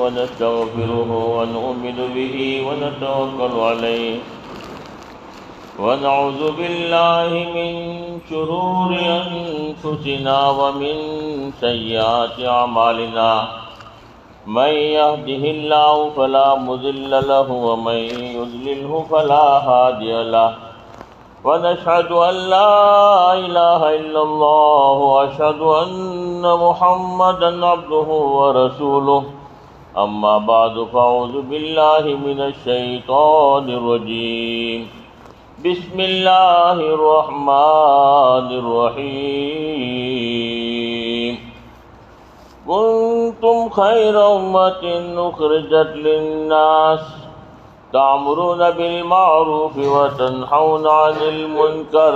ونستغفره ونؤمن به ونتوكل عليه ونعوذ بالله من شرور أنفسنا ومن سيئات أعمالنا من يهده الله فلا مضل له ومن يضلله فلا هادي له ونشهد أن لا إله إلا الله وأشهد أن محمدا عبده ورسوله أما بعد فأعوذ بالله من الشيطان الرجيم بسم الله الرحمن الرحيم كنتم خير أمة أخرجت للناس تأمرون بالمعروف وتنهون عن المنكر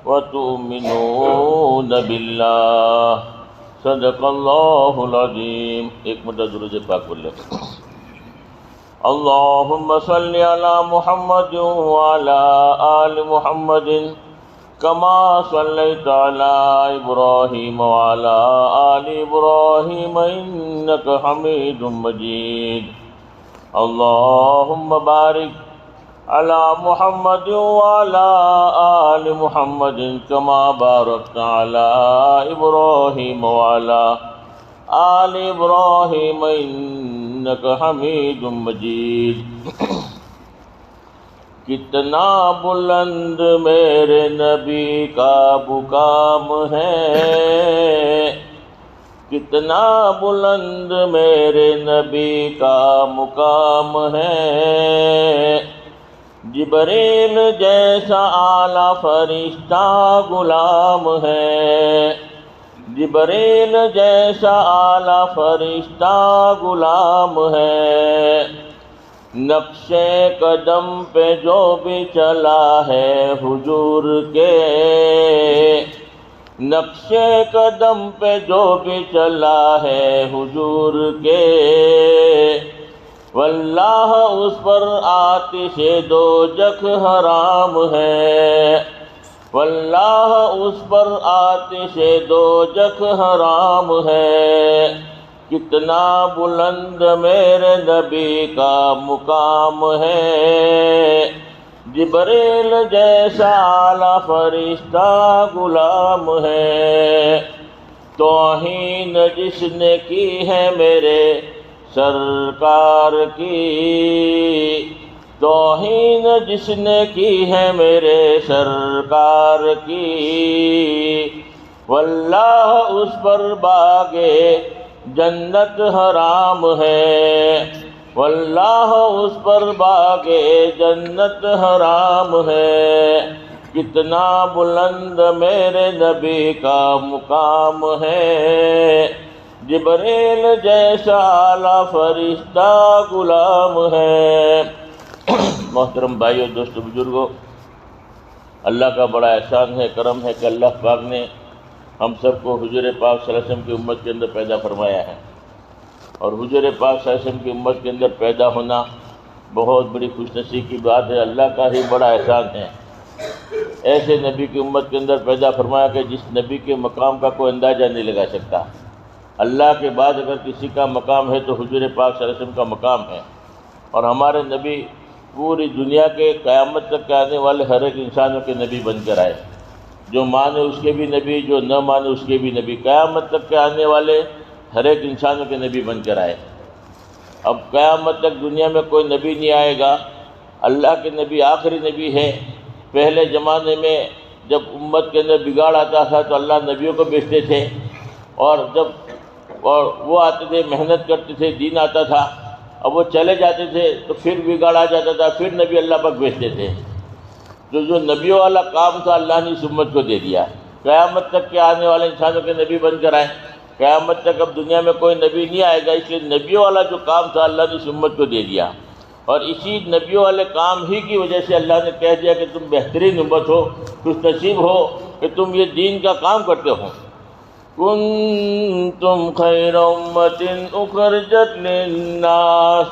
وتؤمنون بالله صدق اللہ العظیم. ایک مرتبہ درود پاک پڑھ لیں. اللہم صلی علی محمد وعلی آل محمد کما صلیت علی ابراہیم وعلی آل ابراہیم انک حمید مجید. اللہم بارک علی محمد وعلی آل محمد کما بارکت علی ابراہیم وعلی آل ابراہیم انک حمید مجید. کتنا بلند میرے نبی کا مقام ہے، کتنا بلند میرے نبی کا مقام ہے. جبریل جیسا اعلیٰ فرشتہ غلام ہے، جبریل جیسا اعلیٰ فرشتہ غلام ہے. نقش قدم پہ جو بھی چلا ہے حضور کے، نقش قدم پہ جو بھی چلا ہے حضور کے، واللہ اس پر آتش دوزخ حرام ہے، واللہ اس پر آتش دوزخ حرام ہے. کتنا بلند میرے نبی کا مقام ہے، جبریل جیسا اعلیٰ فرشتہ غلام ہے. توہین جس نے کی ہے میرے سرکار کی، توہین جس نے کی ہے میرے سرکار کی، واللہ اس پر باغے جنت حرام ہے، واللہ اس پر باغے جنت حرام ہے. کتنا بلند میرے نبی کا مقام ہے، جبریل جیسا اعلیٰ فرشتہ غلام ہے. محترم بھائیو، دوستو، بزرگوں، اللہ کا بڑا احسان ہے، کرم ہے کہ اللہ پاک نے ہم سب کو حضور پاک صلی اللہ علیہ وسلم کی امت کے اندر پیدا فرمایا ہے. اور حضور پاک صلی اللہ علیہ وسلم کی امت کے اندر پیدا ہونا بہت بڑی خوش نصیبی کی بات ہے، اللہ کا ہی بڑا احسان ہے. ایسے نبی کی امت کے اندر پیدا فرمایا کہ جس نبی کے مقام کا کوئی اندازہ نہیں لگا سکتا. اللہ کے بعد اگر کسی کا مقام ہے تو حضور پاک صلی اللہ علیہ وسلم کا مقام ہے. اور ہمارے نبی پوری دنیا کے قیامت تک کے آنے والے ہر ایک انسانوں کے نبی بن کر آئے. جو مانے اس کے بھی نبی، جو نہ مانے اس کے بھی نبی، قیامت تک کے آنے والے ہر ایک انسانوں کے نبی بن کر آئے. اب قیامت تک دنیا میں کوئی نبی نہیں آئے گا. اللہ کے نبی آخری نبی ہے. پہلے زمانے میں جب امت کے اندر بگاڑ آتا تھا تو اللہ نبیوں کو بھیجتے تھے، اور جب وہ آتے تھے، محنت کرتے تھے، دین آتا تھا. اب وہ چلے جاتے تھے تو پھر بگاڑ آ جاتا تھا، پھر نبی اللہ پاک بھیجتے تھے. جو نبیوں والا کام تھا اللہ نے اس امت کو دے دیا. قیامت تک کے آنے والے انسانوں کے نبی بن کر آئے. قیامت تک اب دنیا میں کوئی نبی نہیں آئے گا، اس لیے نبیوں والا جو کام تھا اللہ نے اس امت کو دے دیا. اور اسی نبیوں والے کام ہی کی وجہ سے اللہ نے کہہ دیا کہ تم بہترین امت ہو، خوش نصیب ہو کہ تم یہ دین کا کام کرتے ہو. کنتم خیر امت اخرجت للناس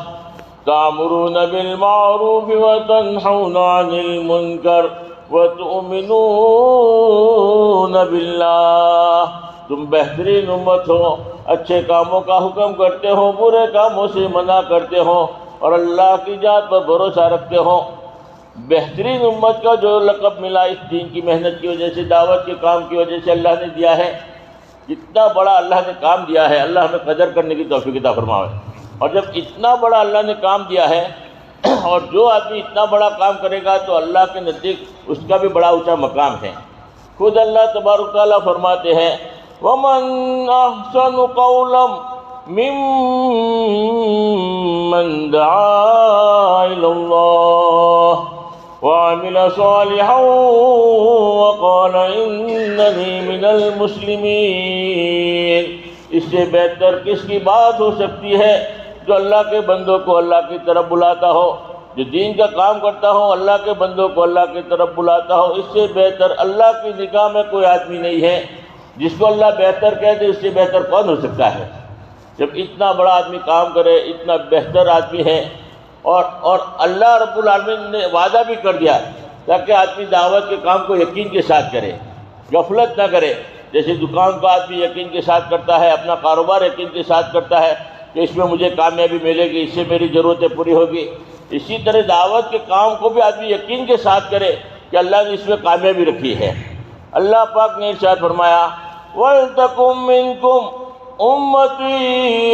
تأمرون بالمعروف وتنہون عن المنکر وتؤمنون باللہ. تم بہترین امت ہو اچھے کاموں کا حکم کرتے ہوں، برے کاموں سے منع کرتے ہوں، اور اللہ کی ذات پر بھروسہ رکھتے ہوں۔ بہترین امت کا جو لقب ملا اس دین کی محنت کی وجہ سے، دعوت کے کام کی وجہ سے اللہ نے دیا ہے، اتنا بڑا اللہ نے کام دیا ہے، اللہ ہمیں قدر کرنے کی توفیق عطا فرمائے۔ اور جب اتنا بڑا اللہ نے کام دیا ہے اور جو آدمی اتنا بڑا کام کرے گا تو اللہ کے نزدیک اس کا بھی بڑا اونچا مقام ہے۔ خود اللہ تبارک تعالیٰ فرماتے ہیں وَمَنْ أَحْسَنُ قَوْلًا مِّمَّنْ دَعَا إِلَى اللَّهِ وَعَمِلَ صَالِحًا وَقَالَ إِنَّنِي مِنَ الْمُسْلِمِينَ۔ اس سے بہتر کس کی بات ہو سکتی ہے جو اللہ کے بندوں کو اللہ کی طرف بلاتا ہو، جو دین کا کام کرتا ہو، اللہ کے بندوں کو اللہ کی طرف بلاتا ہو۔ اس سے بہتر اللہ کی نگاہ میں کوئی آدمی نہیں ہے۔ جس کو اللہ بہتر کہتے اس سے بہتر کون ہو سکتا ہے؟ جب اتنا بڑا آدمی کام کرے، اتنا بہتر آدمی ہے، اور اللہ رب العالمین نے وعدہ بھی کر دیا تاکہ آدمی دعوت کے کام کو یقین کے ساتھ کرے، غفلت نہ کرے۔ جیسے دکان کا آدمی یقین کے ساتھ کرتا ہے، اپنا کاروبار یقین کے ساتھ کرتا ہے کہ اس میں مجھے کامیابی ملے گی، اس سے میری ضرورتیں پوری ہوگی، اسی طرح دعوت کے کام کو بھی آدمی یقین کے ساتھ کرے کہ اللہ نے اس میں کامیابی رکھی ہے۔ اللہ پاک نے ارشاد فرمایا وَلْتَكُن مِّنكُمْ أُمَّةٌ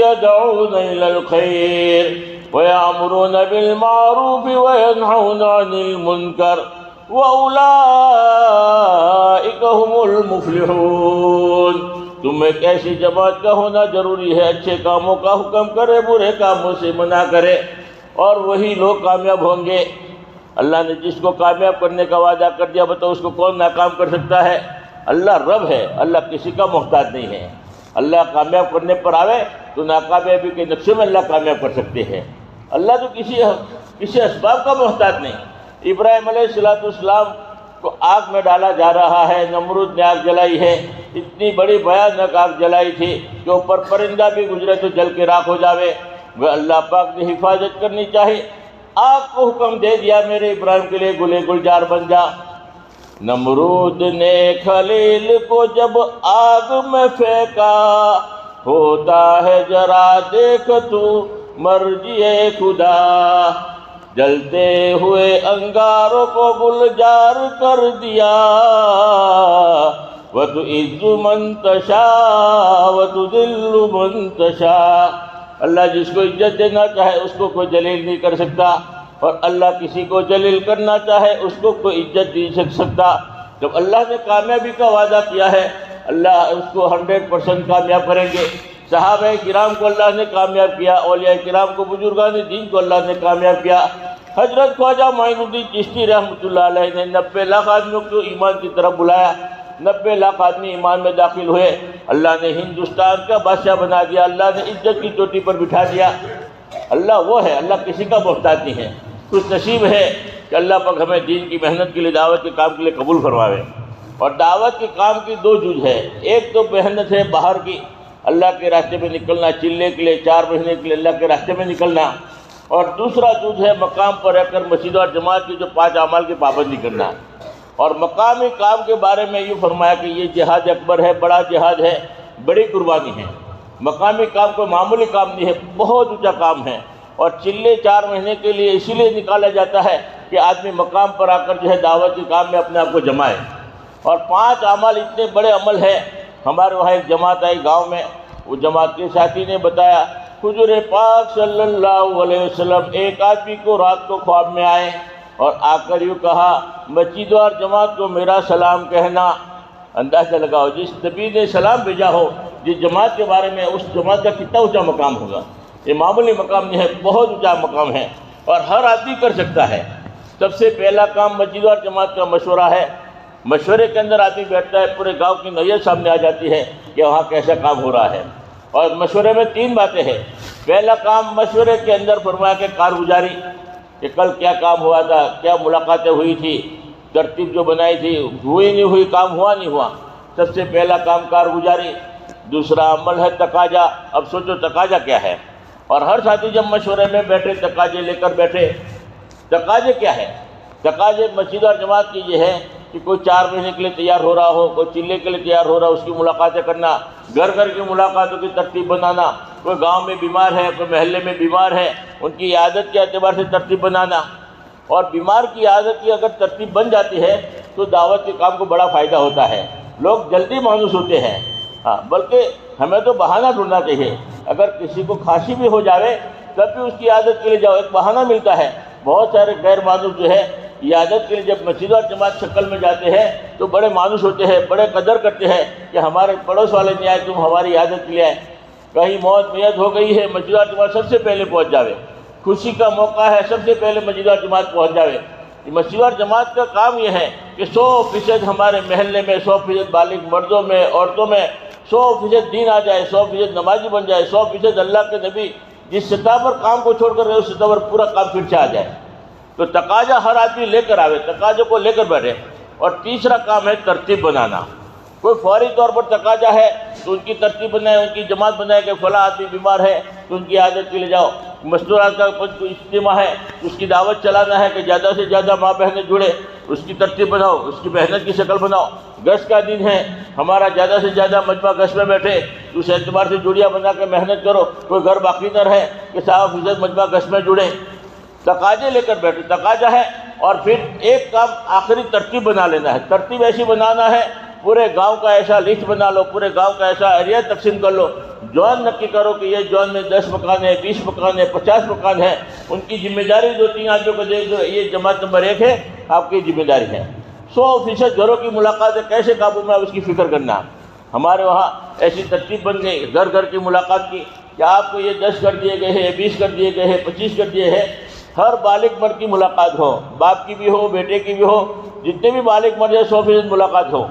يَدْعُونَ إِلَى الْخَيْرِ وَيَأْمُرُونَ بِالْمَعْرُوفِ وَيَنْهَوْنَ عَنِ الْمُنكَرِ وَأُولَٰئِكَ هُمُ الْمُفْلِحُونَ۔ تم ایک ایسی جماعت کا ہونا ضروری ہے، اچھے کاموں کا حکم کرے، برے کاموں سے منع کرے، اور وہی لوگ کامیاب ہوں گے۔ اللہ نے جس کو کامیاب کرنے کا وعدہ کر دیا، بتاؤ اس کو کون ناکام کر سکتا ہے؟ اللہ رب ہے، اللہ کسی کا محتاج نہیں ہے۔ اللہ کامیاب کرنے پر آوے تو ناکامیابی کے نقشے میں اللہ کامیاب کر سکتے ہیں۔ اللہ تو کسی اسباب کا محتاج نہیں۔ ابراہیم علیہ السلام کو آگ میں ڈالا جا رہا ہے، نمرود نے آگ جلائی ہے، اتنی بڑی بھیانک آگ جلائی تھی کہ اوپر پرندہ بھی گزرے تو جل کے راکھ ہو جاوے۔ وہ اللہ پاک نے حفاظت کرنی چاہیے، آگ کو حکم دے دیا میرے ابراہیم کے لیے گلے گلزار بن جا۔ نمرود نے خلیل کو جب آگ میں پھینکا، ہوتا ہے ذرا دیکھ تو مرضی خدا، جلتے ہوئے انگاروں کو گلزار کر دیا، وَتُعِزُّ مَن تَشَاءُ وَتُذِلُّ مَن تَشَاءُ۔ اللہ جس کو عزت دینا چاہے اس کو کوئی ذلیل نہیں کر سکتا، اور اللہ کسی کو ذلیل کرنا چاہے اس کو کوئی عزت نہیں سکتا۔ جب اللہ نے کامیابی کا وعدہ کیا ہے، اللہ اس کو 100% کامیاب کریں گے۔ صحابہ کرام کو اللہ نے کامیاب کیا، اولیاء کرام کو، بزرگان دین کو اللہ نے کامیاب کیا۔ حضرت خواجہ معین الدین چشتی رحمۃ اللہ علیہ نے 90 لاکھ آدمیوں کو ایمان کی طرف بلایا، 90 لاکھ آدمی ایمان میں داخل ہوئے، اللہ نے ہندوستان کا بادشاہ بنا دیا، اللہ نے عزت کی چوٹی پر بٹھا دیا۔ اللہ وہ ہے، اللہ کسی کا محتاج نہیں ہے۔ خوش نصیب ہے کہ اللہ پاک ہمیں دین کی محنت کے لیے، دعوت کے کام کے لیے قبول فرماوے۔ اور دعوت کے کام کی دو جز ہے، ایک تو محنت ہے باہر کی، اللہ کے راستے میں نکلنا، چلنے کے لیے 4 مہینے کے لیے اللہ کے راستے میں نکلنا، اور دوسرا جز ہے مقام پر رہ کر مسجد اور جماعت کی جو 5 اعمال کی پابندی کرنا۔ اور مقامی کام کے بارے میں یوں فرمایا کہ یہ جہاد اکبر ہے، بڑا جہاد ہے، بڑی قربانی ہے۔ مقامی کام کوئی معمولی کام نہیں ہے، بہت اونچا کام ہے، اور چلے 4 مہینے کے لیے اسی لیے نکالا جاتا ہے کہ آدمی مقام پر آ کر جو ہے دعوت کے کام میں اپنے آپ کو جمائے۔ اور 5 اعمال اتنے بڑے عمل ہیں۔ ہمارے وہاں ایک جماعت آئی گاؤں میں، وہ جماعت کے ساتھی نے بتایا حضور پاک صلی اللہ علیہ وسلم ایک آدمی کو رات کو خواب میں آئے اور آ کر یوں کہا مسجد اور جماعت کو میرا سلام کہنا۔ اندازہ لگاؤ جس نبی نے سلام بھیجا ہو جس جماعت کے بارے میں، اس جماعت کا کتنا اونچا مقام ہوگا۔ یہ معمولی مقام نہیں ہے، بہت اونچا مقام ہے، اور ہر آدمی کر سکتا ہے۔ سب سے پہلا کام مسجد اور جماعت کا مشورہ ہے۔ مشورے کے اندر آدمی بیٹھتا ہے، پورے گاؤں کی نوعیت سامنے آ جاتی ہے کہ وہاں کیسا کام ہو رہا ہے۔ اور مشورے میں 3 باتیں ہیں۔ پہلا کام مشورے کے اندر فرمایا کہ کارگزاری، کہ کل کیا کام ہوا تھا، کیا ملاقاتیں ہوئی تھی، ترتیب جو بنائی تھی ہوئی نہیں ہوئی، کام ہوا نہیں ہوا۔ سب سے پہلا کام کارگزاری۔ دوسرا عمل ہے تقاضا۔ اب سوچو تقاضا کیا ہے، اور ہر ساتھی جب مشورے میں بیٹھے تقاضے لے کر بیٹھے۔ تقاضے کیا ہے؟ تقاضے مسجد اور جماعت کی یہ ہے کہ کوئی 4 مہینے کے لیے تیار ہو رہا ہو، کوئی چلے کے لیے تیار ہو رہا ہو، اس کی ملاقاتیں کرنا، گھر گھر کی ملاقاتوں کی ترتیب بنانا، کوئی گاؤں میں بیمار ہے، کوئی محلے میں بیمار ہے، ان کی عیادت کے اعتبار سے ترتیب بنانا. اور بیمار کی عیادت کی اگر ترتیب بن جاتی ہے تو دعوت کے کام کو بڑا فائدہ ہوتا ہے، لوگ جلدی مانوس ہوتے ہیں. ہاں، بلکہ ہمیں تو بہانہ ڈھونڈنا چاہیے. اگر کسی کو کھانسی بھی ہو جاوے تب بھی اس کی عیادت کے لیے جاؤ، ایک بہانہ ملتا ہے. بہت سارے غیر مانوس جو ہے عیادت کے لیے جب مسجد اور جماعت شکل میں جاتے ہیں تو بڑے مانوس ہوتے ہیں، بڑے قدر کرتے ہیں کہ ہمارے پڑوس والے نہیں آئے، تم ہماری عیادت کے لیے آئے. کہیں موت میت ہو گئی ہے، مسجد اور جماعت سب سے پہلے پہنچ جاوے. خوشی کا موقع ہے، سب سے پہلے مسجد اور جماعت پہنچ جاوے. مسجد اور جماعت کا کام یہ ہے کہ 100% ہمارے محلے میں 100% بالغ مردوں میں عورتوں میں 100% دین آ جائے، 100% نمازی بن جائے، 100% اللہ کے نبی جس سطح پر کام کو چھوڑ کر رہے اس سطح پر پورا کام پھر سے آ جائے. تو تقاضا ہر آدمی لے کر آوے، تقاضوں کو لے کر بیٹھے. اور تیسرا کام ہے ترتیب بنانا. کوئی فوری طور پر تقاضا ہے تو ان کی ترتیب بنائے، ان کی جماعت بنائے کہ فلاں آدمی بیمار ہے تو ان کی عادت کے لیے جاؤ. مستورات کا کوئی اجتماع ہے، اس کی دعوت چلانا ہے کہ زیادہ سے زیادہ ماں بہنیں جڑے، اس کی ترتیب بناؤ، اس کی محنت کی شکل بناؤ. گش کا دن ہے، ہمارا زیادہ سے زیادہ مجمع گش میں بیٹھے، اس اعتبار سے جڑیاں بنا کے محنت کرو. کوئی گھر باقی نہ رہے کہ 100% مجمع گش میں جڑے. تقاضے لے کر بیٹھے، تقاضا ہے. اور پھر ایک کام آخری ترتیب بنا لینا ہے. ترتیب ایسی بنانا ہے، پورے گاؤں کا ایسا لسٹ بنا لو، پورے گاؤں کا ایسا ایریا تقسیم کر لو، جون نکی کرو کہ یہ جون میں 10 مکان ہے، 20 مکان ہے، 50 مکان ہے. ان کی ذمہ داری 2-3 آدمیوں کو دے دو، یہ جماعت نمبر 1 ہے، آپ کی ذمہ داری ہے. 100% گھروں کی ملاقاتیں کیسے قابو میں اس کی فکر کرنا. ہمارے وہاں ایسی ترتیب بن گئی گھر گھر کی ملاقات کی کہ آپ کو یہ 10 کر دیے گئے ہیں، 20 کر دیے گئے ہیں، 25 کر دیے ہیں. ہر بالغ مرد کی ملاقات ہو، باپ کی بھی ہو، بیٹے کی بھی ہو، جتنے بھی بالغ مرد ہیں 100% ملاقات ہو.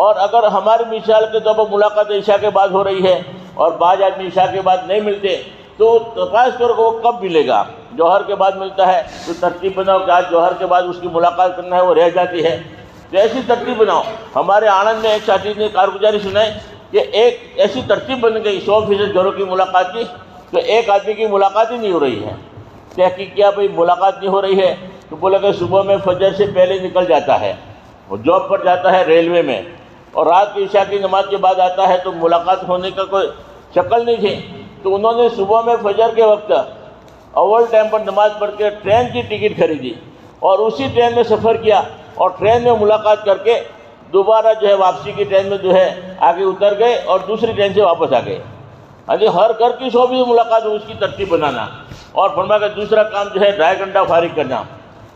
اور اگر ہماری مثال کے طور پر ملاقات عشاء کے بعد ہو رہی ہے اور بعض آدمی عشاء کے بعد نہیں ملتے تو تلاش کرو کہ وہ کب ملے گا. جوہر کے بعد ملتا ہے تو ترتیب بناؤ کہ آج جوہر کے بعد اس کی ملاقات کرنا ہے، وہ رہ جاتی ہے. تو ایسی ترتیب بناؤ. ہمارے آنند میں ایک ساتھی نے کارگزاری سنائی کہ ایک ایسی ترتیب بن گئی 100% گھروں کی ملاقات کی، تو ایک آدمی کی ملاقات ہی نہیں ہو رہی ہے. تحقیق کیا بھئی ملاقات نہیں ہو رہی ہے تو بولا کہ صبح میں فجر سے پہلے نکل جاتا ہے، وہ جاب پر جاتا ہے ریلوے میں، اور رات کی عشاء کی نماز کے بعد آتا ہے تو ملاقات ہونے کا کوئی شکل نہیں تھی. تو انہوں نے صبح میں فجر کے وقت اول ٹائم پر نماز پڑھ کے ٹرین کی ٹکٹ خریدی اور اسی ٹرین میں سفر کیا اور ٹرین میں ملاقات کر کے دوبارہ جو ہے واپسی کی ٹرین میں جو ہے آگے اتر گئے اور دوسری ٹرین سے واپس آ گئے. ہاں جی، ہر گھر کی 100 ملاقات ہو، اس کی ترتیب بنانا. اور فرمایا کہ دوسرا کام جو ہے 2.5 گھنٹہ فارغ کرنا.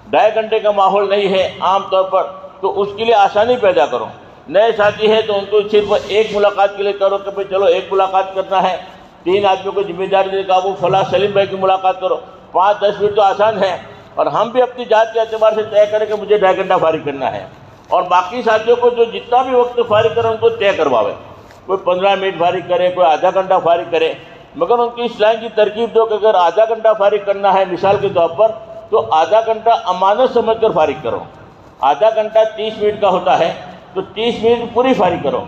2.5 گھنٹے کا ماحول نہیں ہے عام طور پر تو اس کے لیے آسانی پیدا کرو. نئے ساتھی ہے تو ان کو صرف ایک ملاقات کے لیے کرو کہ بھئی چلو ایک ملاقات کرنا ہے. 3 آدمیوں کو ذمہ داری دے کہ وہ فلاں سلیم بھائی کی ملاقات کرو. 5-10 منٹ تو آسان ہے، اور ہم بھی اپنی ذات کے اعتبار سے طے کریں کہ مجھے 2.5 گھنٹہ فارغ کرنا ہے. اور باقی ساتھیوں کو جو جتنا بھی وقت فارغ کرے ان کو طے کرواوے. کوئی 15 منٹ فارغ کرے، کوئی آدھا گھنٹہ فارغ کرے، مگر ان کی اس لائن کی ترکیب دو کہ اگر آدھا گھنٹہ فارغ کرنا ہے مثال کے طور پر تو آدھا گھنٹہ امانت سمجھ کر فارغ کرو. آدھا گھنٹہ 30 منٹ کا ہوتا ہے تو 30 منٹ پوری فارغ کرو.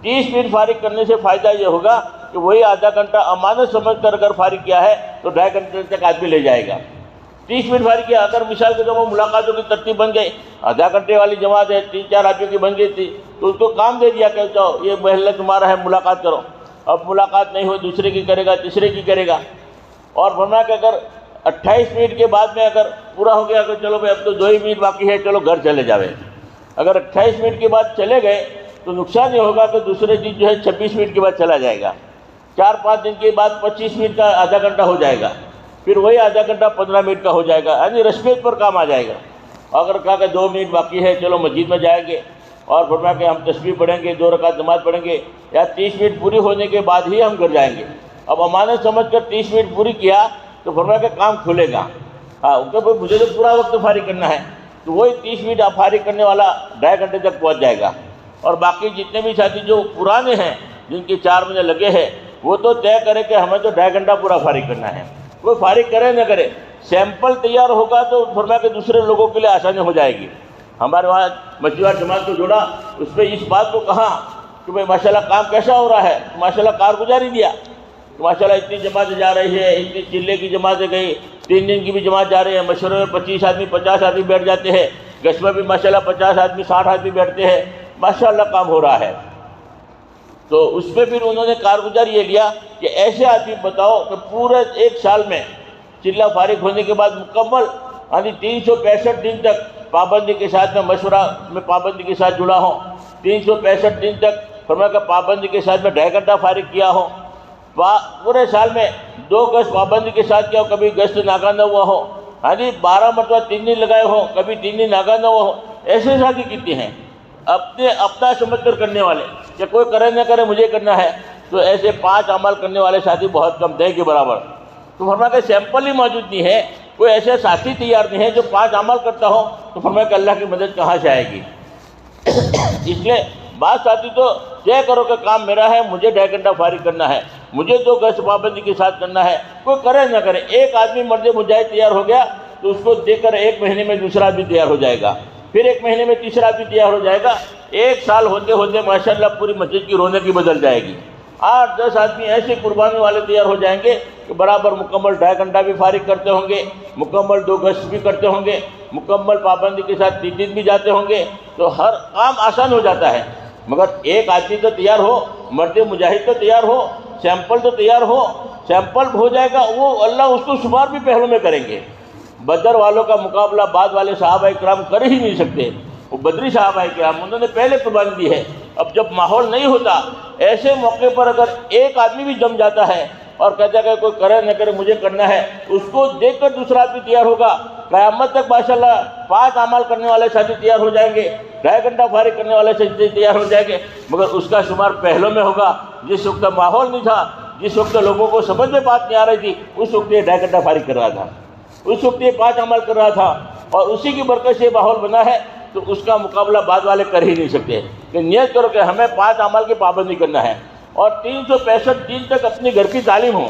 30 منٹ فارغ کرنے سے فائدہ یہ ہوگا کہ وہی آدھا گھنٹہ امانت سمجھ کر اگر فارغ کیا ہے تو 2.5 گھنٹے تک آدمی لے جائے گا. 30 منٹ فارغ کیا، اگر مثال کے طور پر ملاقاتوں کی ترتیب بن گئی، آدھا گھنٹے والی جماعت ہے 3-4 آدمیوں کی بن گئی تھی تو اس کو کام دے دیا کہ جاؤ یہ محلہ تمہارا ہے، ملاقات کرو. اب ملاقات نہیں ہوئی دوسرے کی کرے گا، تیسرے کی کرے گا. اور فرمایا کہ اگر 28 منٹ کے بعد میں اگر پورا ہو گیا کہ چلو بھائی اب تو 2 ہی منٹ باقی ہے، چلو گھر چلے جاوے. اگر 28 منٹ کے بعد چلے گئے تو نقصان یہ ہوگا کہ دوسرے دن جو ہے 26 منٹ کے بعد چلا جائے گا. 4-5 دن کے بعد 25 منٹ کا آدھا گھنٹہ ہو جائے گا، پھر وہی آدھا گھنٹہ 15 منٹ کا ہو جائے گا، یعنی رسمیت پر کام آ جائے گا. اگر کہا کہ 2 منٹ باقی ہے چلو مسجد میں جائیں گے اور فرمایا کہ ہم تسبیح پڑھیں گے، 2 رکعت نماز پڑھیں گے، یا 30 منٹ پوری ہونے کے بعد ہی ہم گھر جائیں گے. اب امانت سمجھ کر 30 منٹ پوری کیا تو فرمایا کہ کام کھلے گا. مجھے تو پورا وقت فارغ کرنا ہے تو وہی 30 منٹ آپ فارغ کرنے والا 2.5 گھنٹے تک پہنچ جائے گا. اور باقی جتنے بھی ساتھی جو پرانے ہیں جن کے 4 مہینے لگے ہیں وہ تو طے کرے کہ ہمیں تو 2.5 گھنٹہ پورا فارغ کرنا ہے. کوئی فارغ کرے نہ کرے، سیمپل تیار ہوگا تو فرمایا کہ دوسرے لوگوں کے لیے آسانی ہو جائے گی. ہمارے وہاں مسجد اور جماعت کو جوڑا، اس پہ اس بات کو کہا کہ بھائی ماشاءاللہ کام کیسا ہو رہا ہے، ماشاءاللہ کارگزاری دیا کہ ماشاءاللہ اتنی جماعتیں جا رہی ہے، اتنی چلے کی جماعتیں گئی، 3 دن کی بھی جماعت جا رہی ہے، مشورے میں 25 آدمی 50 آدمی بیٹھ جاتے ہیں. گشت میں بھی ماشاءاللہ 50 آدمی 60 آدمی بیٹھتے ہیں، ماشاءاللہ کام ہو رہا ہے۔ تو اس میں پھر انہوں نے کارگزار یہ لیا کہ ایسے آدمی بتاؤ کہ پورے ایک سال میں چلہ فارغ ہونے کے بعد مکمل 365 دن تک پابندی کے ساتھ میں مشورہ میں پابندی کے ساتھ جڑا ہوں، 365 دن تک فرمایا کہ پابندی کے ساتھ میں 2.5 گھنٹہ فارغ کیا ہوں، پورے سال میں 2 گشت پابندی کے ساتھ کیا ہو، کبھی گشت ناکا نہ ہوا ہو، 12 مرتبہ 3 دن لگائے ہوں، کبھی 3 دن ناکا نہ ہوا ہو۔ ایسے ساتھی کتنے ہیں اپنا سمجھ کر کرنے والے کہ کوئی کرے نہ کرے مجھے کرنا ہے، تو ایسے 5 عمل کرنے والے ساتھی بہت کم دیں کے برابر۔ تو فرمایا کہ سیمپل ہی موجود نہیں ہے، کوئی ایسے ساتھی تیار نہیں ہے جو 5 عمل کرتا ہو، تو فرمایا کہ اللہ کی مدد کہاں سے آئے گی؟ اس لیے بعض ساتھی تو طے کرو کہ کام میرا ہے، مجھے 2.5 گھنٹہ فارغ کرنا ہے، مجھے 2 گشت پابندی کے ساتھ کرنا ہے، کوئی کرے نہ کرے، ایک آدمی مرد مجاہد تیار ہو گیا تو اس کو دیکھ کر 1 مہینے میں دوسرا بھی تیار ہو جائے گا، پھر 1 مہینے میں تیسرا بھی تیار ہو جائے گا، 1 سال ہوتے ہوتے ماشاءاللہ پوری مسجد کی رونق ہی بدل جائے گی۔ 8-10 آدمی ایسے قربانی والے تیار ہو جائیں گے کہ برابر مکمل 2.5 گھنٹہ بھی فارغ کرتے ہوں گے، مکمل 2 گشت بھی کرتے ہوں گے، مکمل پابندی کے ساتھ 3 دن بھی جاتے ہوں گے، تو ہر کام آسان ہو جاتا ہے۔ مگر ایک آدمی تو تیار ہو، مرد مجاہد تو تیار ہو، سیمپل تو تیار ہو، سیمپل ہو جائے گا، وہ اللہ اس کو شمار بھی پہلو میں کریں گے۔ بدر والوں کا مقابلہ بعد والے صحابہ اکرام کر ہی نہیں سکتے، وہ بدری صحابہ اکرام انہوں نے پہلے قربانی دی ہے۔ اب جب ماحول نہیں ہوتا، ایسے موقع پر اگر ایک آدمی بھی جم جاتا ہے اور کہتا ہے کہ کوئی کرے نہ کرے مجھے کرنا ہے، اس کو دیکھ کر دوسرا آدمی تیار ہوگا، قیامت تک ماشاءاللہ 5 اعمال کرنے والے ساتھی تیار ہو جائیں گے، 2.5 گھنٹہ فارغ کرنے والے ساتھی تیار ہو جائیں گے، مگر اس کا شمار پہلوں میں ہوگا۔ جس وقت ماحول نہیں تھا، جس وقت لوگوں کو سمجھ میں بات نہیں آ رہی تھی، اس وقت یہ 2.5 گھنٹہ فارغ کر رہا تھا، اس وقت یہ 5 عمل کر رہا تھا، اور اسی کی برکت سے ماحول بنا ہے، تو اس کا مقابلہ بعد والے کر ہی نہیں سکتے۔ کہ نیت کرو کہ ہمیں 5 عمل کی پابندی کرنا ہے، اور 365 دن تک اپنی گھر کی تعلیم ہو،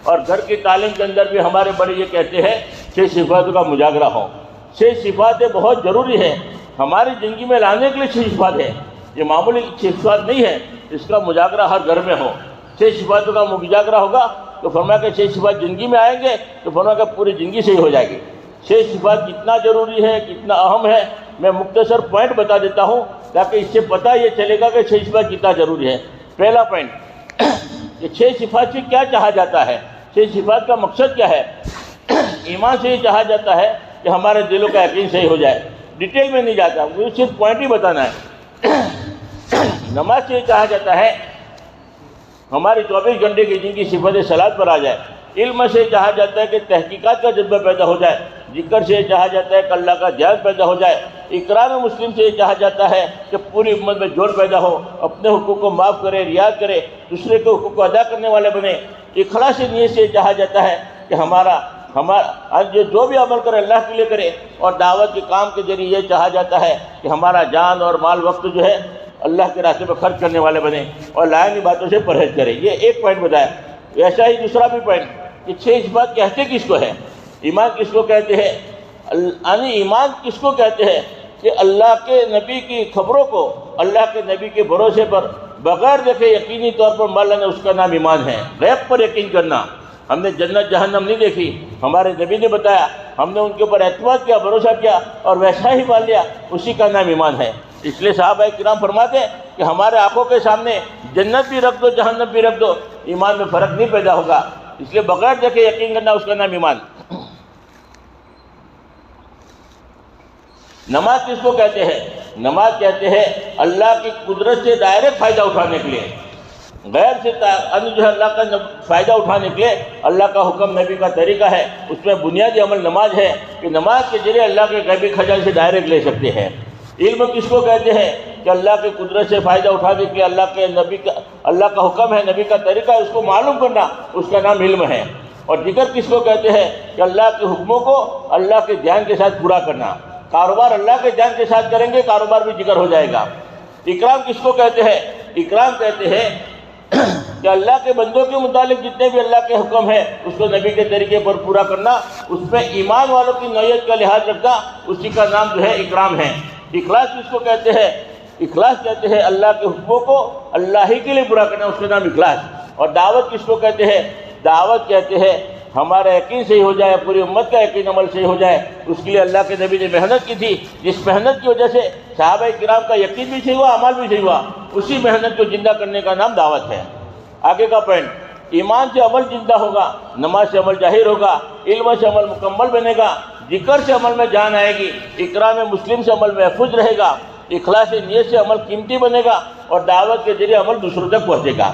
اور گھر کی تعلیم کے اندر بھی ہمارے بڑے یہ کہتے ہیں 6 صفاتوں کا مجاگرہ ہو۔ 6 صفاتیں بہت ضروری ہیں ہماری زندگی میں لانے کے لیے۔ 6 صفات ہے، یہ معمولی 6 صفات نہیں ہے، اس کا مجاگرہ ہر گھر میں ہو۔ 6 صفاتوں کا مجاگرہ ہوگا تو فرمایا کہ 6 صفات زندگی میں آئیں گے تو فرمایا کہ پوری زندگی صحیح ہو جائے گی۔ 6 صفات کتنا ضروری ہے، کتنا اہم ہے، میں مختصر پوائنٹ بتا دیتا ہوں تاکہ اس سے پتہ یہ چلے گا کہ 6 صفات کتنا ضروری ہے۔ پہلا پوائنٹ کہ 6 صفات سے کیا چاہا جاتا ہے، 6 صفات کا مقصد کیا ہے۔ ایمان سے یہ چاہا جاتا ہے کہ ہمارے دلوں کا یقین صحیح ہو جائے، ڈیٹیل میں نہیں جاتا، مجھے صرف پوائنٹ ہی بتانا ہے۔ نماز سے یہ چاہا جاتا ہے ہماری 24 گھنٹے کی زندگی صفت صلاۃ پر آ جائے۔ علم سے چاہا جاتا ہے کہ تحقیقات کا جذبہ پیدا ہو جائے۔ ذکر سے یہ چاہا جاتا ہے کہ اللہ کا دھیان پیدا ہو جائے۔ اقرار مسلم سے یہ چاہا جاتا ہے کہ پوری امت میں جوڑ پیدا ہو، اپنے حقوق کو معاف کرے، رعایت کرے، دوسرے کے حقوق کو ادا کرنے والے بنے۔ اخلاص نیت سے یہ چاہا جاتا ہے کہ ہمارا جو بھی عمل کرے اللہ کے لیے کرے، اور دعوت کے کام کے ذریعے یہ چاہا جاتا ہے کہ ہمارا جان اور مال وقت جو ہے اللہ کے راستے میں خرچ کرنے والے بنے، اور لائنی باتوں سے پرہیز کرے۔ یہ ایک پوائنٹ بتایا۔ ایسا ہی دوسرا بھی پوائنٹ کہ 6 صفات کہتے کس کو ہے، ایمان کس کو کہتے ہیں، یعنی ایمان کس کو کہتے ہیں کہ اللہ کے نبی کی خبروں کو اللہ کے نبی کے بھروسے پر بغیر دیکھے یقینی طور پر مان لینا، اس کا نام ایمان ہے۔ غیب پر یقین کرنا، ہم نے جنت جہنم نہیں دیکھی، ہمارے نبی نے بتایا، ہم نے ان کے اوپر اعتماد کیا، بھروسہ کیا اور ویسا ہی مان لیا، اسی کا نام ایمان ہے۔ اس لیے صحابہ کرام فرماتے ہیں کہ ہمارے آنکھوں کے سامنے جنت بھی رکھ دو، جہنم بھی رکھ دو، ایمان میں فرق نہیں پیدا ہوگا۔ اس لیے بغیر دیکھے یقین کرنا، اس کا نام ایمان۔ نماز کس کو کہتے ہیں، نماز کہتے ہیں اللہ کی قدرت سے ڈائریکٹ فائدہ اٹھانے کے لیے، غیر سے جو ہے اللہ کا فائدہ اٹھانے کے لیے اللہ کا حکم، نبی کا طریقہ ہے، اس میں بنیادی عمل نماز ہے کہ نماز کے ذریعے اللہ کے غیبی خزانے سے ڈائریکٹ لے سکتے ہیں۔ علم کس کو کہتے ہیں کہ اللہ کی قدرت سے فائدہ اٹھانے کے لیے اللہ کا حکم ہے، نبی کا طریقہ ہے، اس کو معلوم کرنا، اس کا نام علم ہے۔ اور ذکر کس کو کہتے ہیں کہ اللہ کے حکموں کو اللہ کے دھیان کے ساتھ پورا کرنا، کاروبار اللہ کے دھیان کے ساتھ کریں گے، کاروبار بھی ذکر ہو جائے گا۔ اکرام کس کو کہتے ہیں، اکرام کہتے ہیں کہ اللہ کے بندوں کے متعلق جتنے بھی اللہ کے حکم ہیں اس کو نبی کے طریقے پر پورا کرنا، اس میں ایمان والوں کی نوعیت کا لحاظ رکھنا، اسی کا نام جو ہے اکرام ہے۔ اخلاص کس کو کہتے ہیں، اخلاص کہتے ہیں اللہ کے حکموں کو اللہ ہی کے لیے پورا کرنا، اس کا نام اخلاص۔ اور دعوت کس کو کہتے ہیں، دعوت کہتے ہیں ہمارا یقین صحیح ہو جائے، پوری امت کا یقین عمل صحیح ہو جائے، اس کے لیے اللہ کے نبی نے محنت کی تھی، جس محنت کی وجہ سے صحابہ کرام کا یقین بھی صحیح ہوا، عمل بھی صحیح ہوا، اسی محنت کو زندہ کرنے کا نام دعوت ہے۔ آگے کا پوائنٹ، ایمان سے عمل زندہ ہوگا، نماز سے عمل ظاہر ہوگا، علم سے عمل مکمل بنے گا، ذکر سے عمل میں جان آئے گی، اکرام مسلم سے عمل محفوظ رہے گا، اخلاص نیت سے عمل قیمتی بنے گا، اور دعوت کے ذریعے عمل دوسروں تک پہنچے گا۔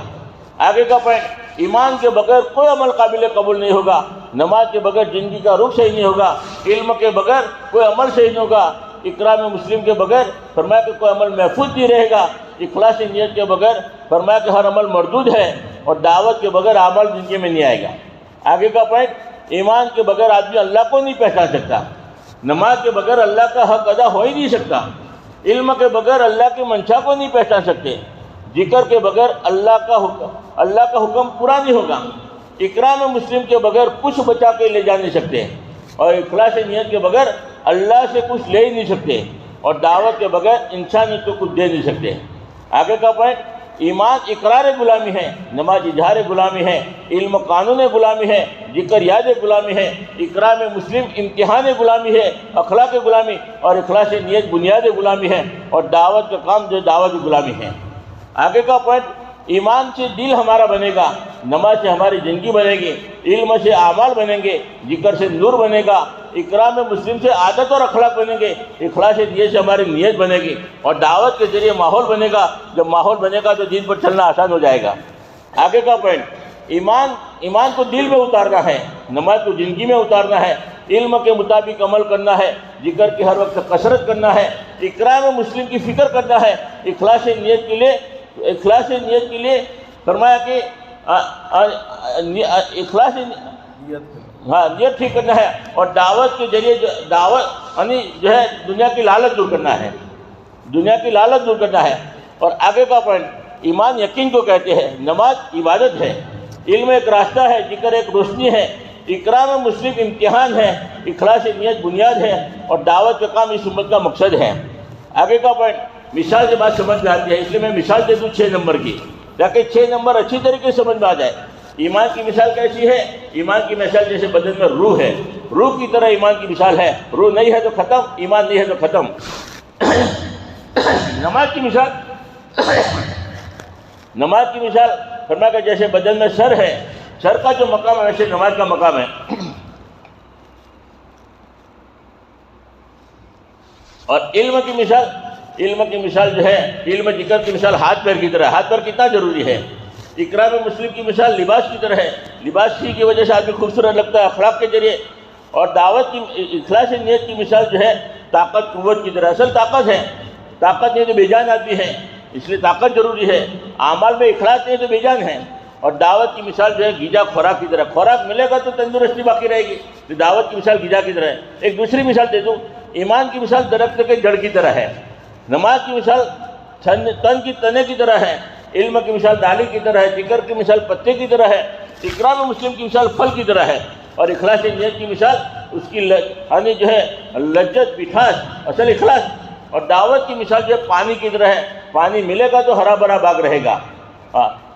آگے کا پوائنٹ، ایمان کے بغیر کوئی عمل قابل قبول نہیں ہوگا، نماز کے بغیر زندگی کا رخ صحیح نہیں ہوگا، علم کے بغیر کوئی عمل صحیح نہیں ہوگا، اکرام مسلم کے بغیر فرمایا کہ کوئی عمل محفوظ نہیں رہے گا، اخلاص نیت کے بغیر فرمایا کہ ہر عمل مردود ہے، اور دعوت کے بغیر عمل زندگی میں نہیں آئے گا۔ آگے کا پوائنٹ، ایمان کے بغیر آدمی اللہ کو نہیں پہچان سکتا، نماز کے بغیر اللہ کا حق ادا ہو ہی نہیں سکتا، علم کے بغیر اللہ کی منشا کو نہیں پہچان سکتے، ذکر کے بغیر اللہ کا حکم پورا نہیں ہوگا، اکرام مسلم کے بغیر کچھ بچا کے لے جا نہیں سکتے، اور اخلاص نیت کے بغیر اللہ سے کچھ لے ہی نہیں سکتے، اور دعوت کے بغیر انسانیت کو کچھ دے نہیں سکتے۔ آگے کا پوائنٹ، ایمان اقرار غلامی ہے، نماز اظہار غلامی ہے، علم قانون غلامی ہے، ذکر یاد غلامی ہے، اکرام مسلم امتحان غلامی ہے، اخلاق غلامی، اور اخلاص نیت بنیاد غلامی ہے، اور دعوت کا کام جو دعوت غلامی ہے۔ آگے کا پوائنٹ، ایمان سے دل ہمارا بنے گا، نماز سے ہماری زندگی بنے گی، علم سے اعمال بنیں گے، ذکر سے نور بنے گا، اکرام مسلم سے عادت اور اخلاق بنیں گے، اخلاص نیت سے ہماری نیت بنے گی، اور دعوت کے ذریعے ماحول بنے گا۔ جب ماحول بنے گا تو دین پر چلنا آسان ہو جائے گا۔ آگے کا پوائنٹ، ایمان کو دل میں اتارنا ہے، نماز کو زندگی میں اتارنا ہے، علم کے مطابق عمل کرنا ہے، ذکر کی ہر وقت کثرت کرنا ہے، اکرام مسلم کی فکر کرنا ہے، اخلاص نیت کے لیے فرمایا کہ اخلاص نیت ٹھیک کرنا ہے، اور دعوت کے ذریعے دعوت یعنی جو ہے دنیا کی لالچ دور کرنا ہے، اور آگے کا پوائنٹ، ایمان یقین کو کہتے ہیں، نماز عبادت ہے، علم ایک راستہ ہے، ذکر ایک روشنی ہے، اکرام مسلم امتحان ہے، اخلاص نیت بنیاد ہے، اور دعوت کا کام اس امت کا مقصد ہے۔ آگے کا پوائنٹ، مثال سے بات سمجھ میں آتی ہے، اس لیے میں مثال دے دوں 6 نمبر کی، تاکہ 6 نمبر اچھی طریقے سے سمجھ میں آ جائے۔ ایمان کی مثال کیسی ہے؟ ایمان کی مثال جیسے بدن میں روح ہے، روح کی طرح ایمان کی مثال ہے، روح نہیں ہے تو ختم، ایمان نہیں ہے تو ختم۔ نماز کی مثال فرمایا کہ جیسے بدن میں سر ہے، سر کا جو مقام ہے ویسے نماز کا مقام ہے، اور علم کی مثال جو ہے، علم ذکر کی مثال ہاتھ پیر کی طرح ہے۔ ہاتھ پیر کتنا ضروری ہے؟ اکرام مسلم کی مثال لباس کی طرح ہے، لباس کی وجہ سے آدمی خوبصورت لگتا ہے اخلاق کے ذریعے، اور دعوت کی اخلاص نیت کی مثال جو ہے طاقت قوت کی طرح، اصل طاقت ہے، طاقت نہیں تو بے جان آدمی ہے، اس لیے طاقت ضروری ہے، اعمال میں اخلاص نہیں تو بے جان ہے، اور دعوت کی مثال جو ہے غذا خوراک کی طرح، خوراک ملے گا تو تندرستی باقی رہے گی، تو دعوت کی مثال غذا کی طرح ہے۔ ایک دوسری مثال دے دوں، ایمان کی مثال درخت کے جڑ کی طرح ہے، نماز کی مثال تن کی تنے کی طرح ہے، علم کی مثال ڈالی کی طرح ہے، ذکر کی مثال پتے کی طرح ہے، اکرام مسلم کی مثال پھل کی طرح ہے، اور اخلاص نیت کی مثال اس کی یعنی جو ہے لذت مٹھاس اصل اخلاص، اور دعوت کی مثال جو ہے پانی کی طرح ہے، پانی ملے گا تو ہرا بھرا باغ رہے گا۔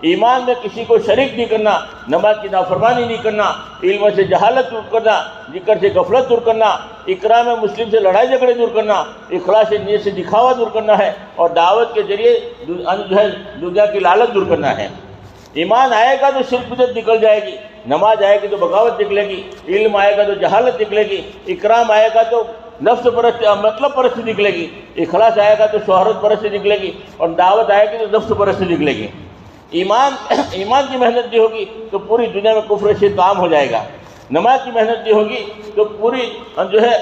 ایمان میں کسی کو شریک نہیں کرنا، نماز کی نافرمانی نہیں کرنا، علم سے جہالت دور کرنا، ذکر سے غفلت دور کرنا، اکرام مسلم سے لڑائی جھگڑے دور کرنا، اخلاص نیت سے دکھاوا دور کرنا ہے، اور دعوت کے ذریعے جو ہے دنیا کی لالچ دور کرنا ہے۔ ایمان آئے گا تو شرک بدعت نکل جائے گی، نماز آئے گی تو بغاوت نکلے گی، علم آئے گا تو جہالت نکلے گی، اکرام آئے گا تو نفس پرست مطلب پرستی نکلے گی، اخلاص آئے گا تو شہرت پرستی نکلے گی، اور دعوت آئے گی تو نفس پرستی نکلے گی۔ ایمان کی محنت جو ہوگی تو پوری دنیا میں کفر شرک عام ہو جائے گا، نماز کی محنت جو ہوگی تو پوری جو ہے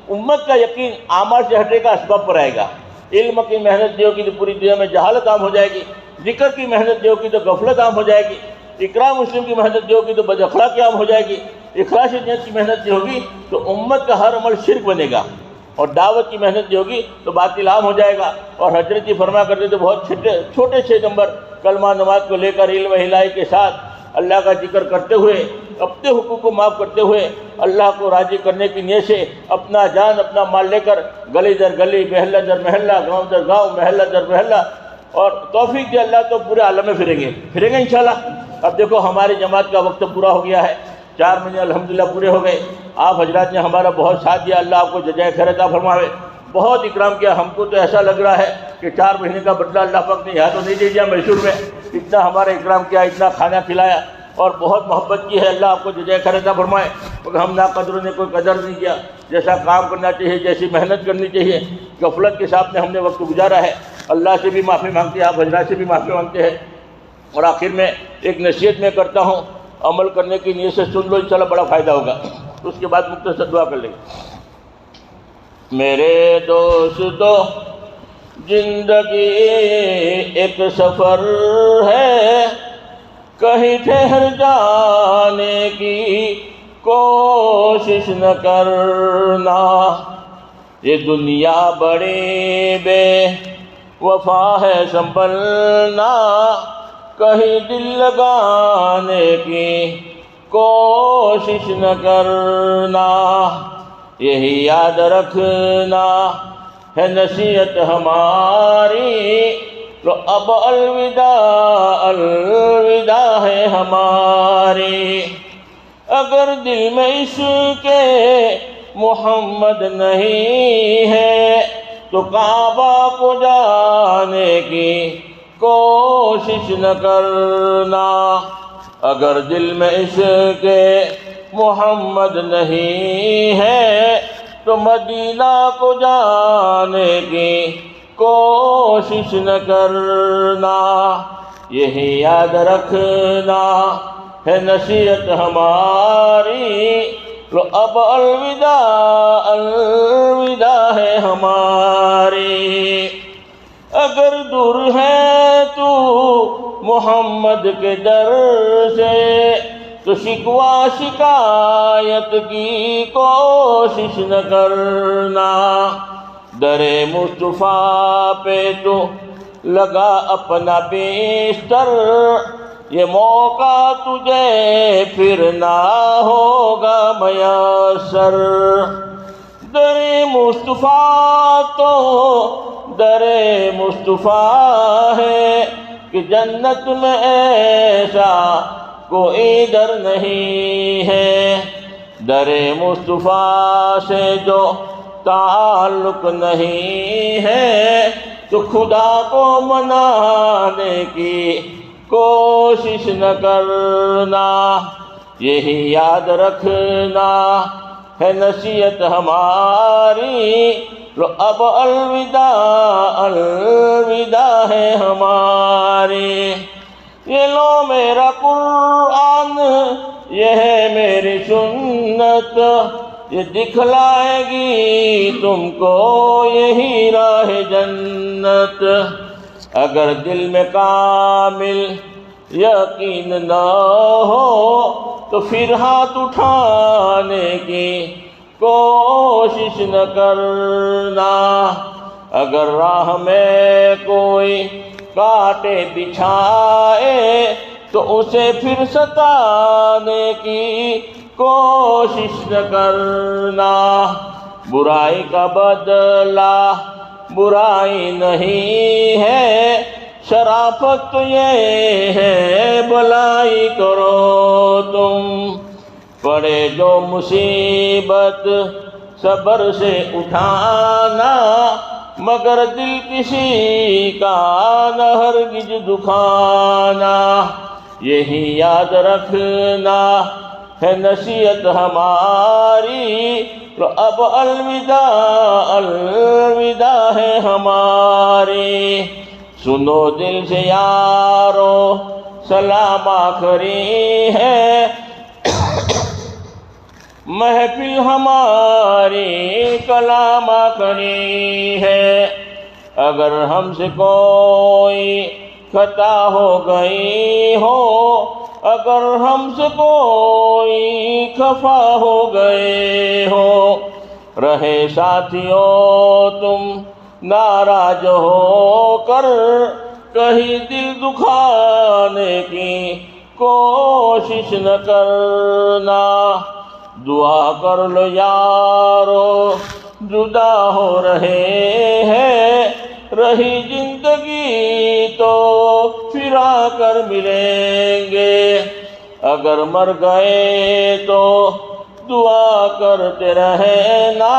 امت کا یقین اعمال سے ہٹے گا، اسباب پر آئے گا، علم کی محنت جو ہوگی تو پوری دنیا میں جہالت عام ہو جائے گی، ذکر کی محنت جو ہوگی تو غفلت عام ہو جائے گی، اکرام مسلم کی محنت جو ہوگی تو بد اخلاقی عام ہو جائے گی، اخلاص نیت کی محنت جو ہوگی تو امت کا ہر عمل شرک بنے گا، اور دعوت کی محنت جو ہوگی تو باطل عام ہو جائے گا۔ اور حضرت جی فرما کرتے تھے بہت چھوٹے 6 نمبر، کلمہ نماز کو لے کر علم الہی کے ساتھ اللہ کا ذکر کرتے ہوئے، اپنے حقوق کو معاف کرتے ہوئے، اللہ کو راضی کرنے کی نیت سے اپنا جان اپنا مال لے کر گلی در گلی، محلہ در محلہ، گاؤں در گاؤں، محلہ در محلہ، اور توفیق دے اللہ تو پورے عالم میں پھریں گے انشاءاللہ۔ اب دیکھو ہماری جماعت کا وقت پورا ہو گیا ہے، 4 مہینے الحمدللہ پورے ہو گئے. آپ حضرات نے ہمارا بہت ساتھ دیا، اللہ آپ کو جزائے خیر عطا فرماوے. بہت اکرام کیا. ہم کو تو ایسا لگ رہا ہے کہ 4 مہینے کا بدلہ اللہ پاک نے یہاں تو نہیں دے دیا میسور میں. اتنا ہمارا اکرام کیا، اتنا کھانا کھلایا اور بہت محبت کی ہے. اللہ آپ کو جزائے خیر عطا فرمائے. کیونکہ ہم ناقدروں نے کوئی قدر نہیں کیا. جیسا کام کرنا چاہیے، جیسی محنت کرنی چاہیے، غفلت کے ساتھ میں ہم نے وقت گزارا ہے. اللہ سے بھی معافی مانگتے ہیں، آپ حضرات سے بھی معافی مانگتے ہیں. اور آخر میں ایک نصیحت میں کرتا ہوں، عمل کرنے کی نیت سے سن لو، انشاءاللہ بڑا فائدہ ہوگا. اس کے بعد مختصر دعا کر لیں گے. میرے دوستو، زندگی ایک سفر ہے، کہیں ٹھہر جانے کی کوشش نہ کرنا. یہ دنیا بڑی بے وفا ہے، سنبھلنا، کہیں دل لگانے کی کوشش نہ کرنا. یہی یاد رکھنا ہے نصیحت ہماری، تو اب الوداع الوداع ہے ہماری. اگر دل میں عشق محمد نہیں ہے تو کعبہ کو جانے کی کوشش نہ کرنا. اگر دل میں عشق محمد نہیں ہے تو مدینہ کو جانے کی کوشش نہ کرنا. یہی یاد رکھنا ہے نصیحت ہماری، تو اب الوداع الوداع ہے ہماری. اگر دور ہے تو محمد کے در سے تو شکوہ شکایت کی کوشش نہ کرنا. در مصطفیٰ پہ تو لگا اپنا بیشتر، یہ موقع تجھے پھر نہ ہوگا میسر. در مصطفیٰ تو در مصطفیٰ ہے کہ جنت میں ایسا کوئی در نہیں ہے. در مصطفیٰ سے جو تعلق نہیں ہے تو خدا کو منانے کی کوشش نہ کرنا. یہی یاد رکھنا ہے نصیحت ہماری، تو اب الوداع الوداع ہے ہماری. یہ لو میرا قرآن، یہ ہے میری سنت، یہ دکھلائے گی تم کو یہی راہ جنت. اگر دل میں کامل یقین نہ ہو تو پھر ہاتھ اٹھانے کی کوشش نہ کرنا. اگر راہ میں کوئی کانٹے بچھائے تو اسے پھر ستانے کی کوشش نہ کرنا. برائی کا بدلہ برائی نہیں ہے، شرافت تو یہ ہے بلائی کرو تم. پڑے جو مصیبت صبر سے اٹھانا، مگر دل کسی کا نہ ہرگز دکھانا. یہی یاد رکھنا ہے نصیحت ہماری، تو اب الوداع الوداع ہے ہماری. سنو دل سے یارو سلام آخری ہے، محفل ہماری کلام آخری ہے. اگر ہم سے کوئی خطا ہو گئی ہو، اگر ہم سے کوئی خفا ہو گئے ہو، رہے ساتھیوں تم ناراض ہو کر کہیں دل دکھانے کی کوشش نہ کرنا. دعا کر لو یارو جدا ہو رہے ہیں، رہی زندگی تو پھر آ کر ملیں گے. اگر مر گئے تو دعا کرتے رہنا،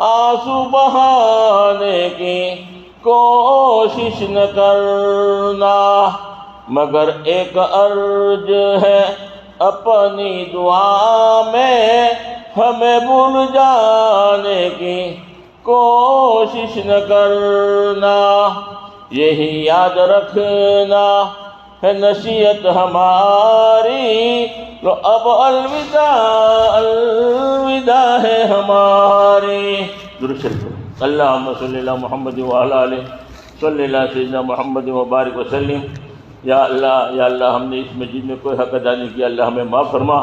آنسو بہانے کی کوشش نہ کرنا، مگر ایک عرض ہے اپنی دعا میں، ہمیں بھول جانے کی کوشش نہ کرنا، یہی یاد رکھنا ہے نصیحت ہماری، تو اب الوداع الوداع ہے ہماری۔ درود شریف۔ اللہم صلی اللہ محمد وعلی آلہ صلی اللہ سیدنا محمد وبارک وسلم۔ یا اللہ ہم نے اس مسجد میں کوئی حق ادا نہیں کیا، اللہ ہمیں معاف فرما۔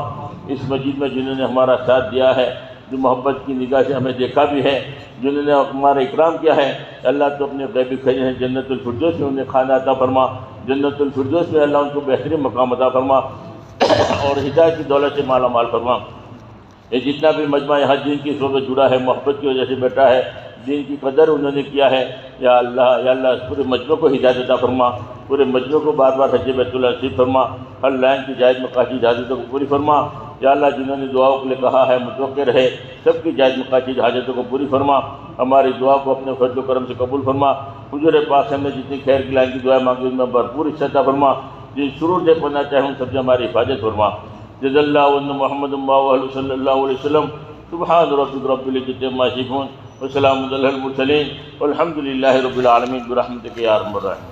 اس مسجد میں جنہوں نے ہمارا ساتھ دیا ہے، جو محبت کی نگاہ سے ہمیں دیکھا بھی ہے، جنہوں نے ہمارا اکرام کیا ہے، اللہ تو اپنے غیبی خزانے جنت الفردوس میں انہیں کھانا عطا فرما، جنت الفردوس میں اللہ ان کو بہترین مقام عطا فرما اور ہدایت کی دولت سے مالا مال فرما۔ یہ جتنا بھی مجمع یہاں دین کی صحبت جڑا ہے، محبت کی وجہ سے بیٹھا ہے، دین کی قدر انہوں نے کیا ہے، یا اللہ اس پورے مجمع کو ہدایت عطا فرما، پورے مجمع کو بار بار حج بیت اللہ نصیب فرما، ہر لائن کی جائز مقاصد حاجتوں کو پوری فرما۔ یا اللہ جنہوں نے دعاؤں کے لیے کہا ہے متوقع رہے، سب کی جائز مقاصد حاجتوں کو پوری فرما، ہماری دعا کو اپنے فضل و کرم سے قبول فرما۔ حضور پاک ہم نے جتنی خیر کی لائن کی دعائیں مانگی ان میں بھرپور حصہ عطا فرما، جن شرور سے پناہ چاہے ان سب سے ہماری حفاظت فرما۔ جزا اللہ عنہ محمد صلی اللہ علیہ وسلم۔ سبحان ربک رب العزۃ عما یصفون وسلام علی المرسلین والحمد للہ رب العالمین برحمتک یا ارحم الراحمین۔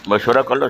مشورہ کر لو۔